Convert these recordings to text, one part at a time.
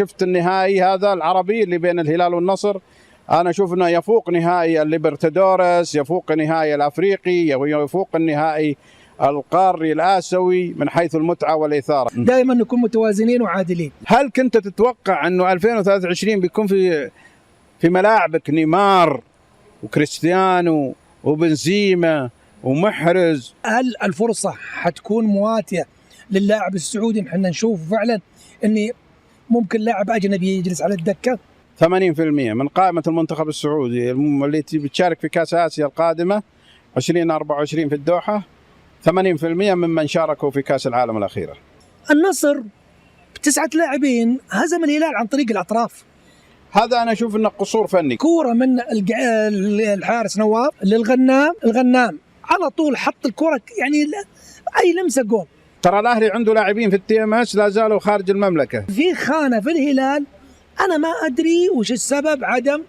شفت النهائي هذا العربي اللي بين الهلال والنصر، أنا أشوف أنه يفوق نهائي الليبرتادورس، يفوق النهائي الأفريقي، يفوق النهائي القاري الآسيوي من حيث المتعة والإثارة. دائما نكون متوازنين وعادلين. هل كنت تتوقع أنه 2023 بيكون في ملاعبك نيمار وكريستيانو وبنزيما ومحرز؟ هل الفرصة حتكون مواتية للاعب السعودي؟ احنا نشوف فعلا أن ممكن لاعب أجنبي يجلس على الدكة. 80% من قائمة المنتخب السعودي التي بتشارك في كأس آسيا القادمة 2024 في الدوحة، 80% ممن شاركوا في كأس العالم الأخيرة. النصر ب9 لاعبين هزم الهلال عن طريق الأطراف. هذا أنا أشوف أنه قصور فني. كورة من الحارس نواف الغنام على طول حط الكرة، يعني أي لمسة جول. ترى الأهلي عنده لاعبين في الTMS لا زالوا خارج المملكة. في خانة في الهلال أنا ما أدري وش السبب عدم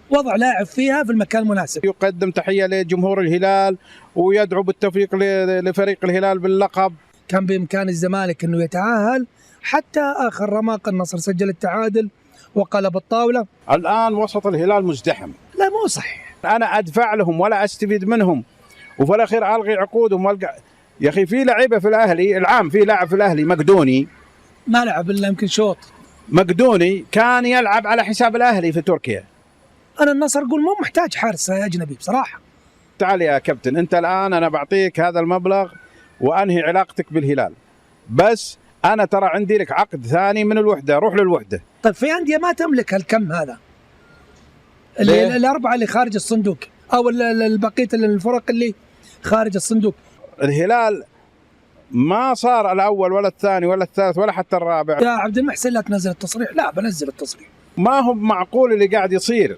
وضع لاعب فيها في المكان المناسب. يقدم تحية لجمهور الهلال ويدعو بالتوفيق لفريق الهلال باللقب. كان بإمكان الزمالك أنه يتعاهل حتى آخر رمق. النصر سجل التعادل وقلب الطاولة. الآن وسط الهلال مزدحم. لا مو صحيح. أنا أدفع لهم ولا أستفيد منهم وفي الأخير ألغي عقودهم يا أخي في لعيبة في الأهلي العام، في لاعب في الأهلي مقدوني ما لعب إلا يمكن شوط. مقدوني كان يلعب على حساب الأهلي في تركيا. أنا النصر أقول مو محتاج حارس أجنبي بصراحة. تعال يا كابتن، أنت الآن أنا بعطيك هذا المبلغ وأنهي علاقتك بالهلال، بس أنا ترى عندي لك عقد ثاني من الوحدة، روح للوحدة. طيب في أندية ما تملك هالكم هذا، الأربعة اللي خارج الصندوق أو البقية الفرق اللي خارج الصندوق. الهلال ما صار الأول ولا الثاني ولا الثالث ولا حتى الرابع. يا عبد المحسن لا تنزل التصريح. لا بنزل التصريح. ما هو معقول اللي قاعد يصير.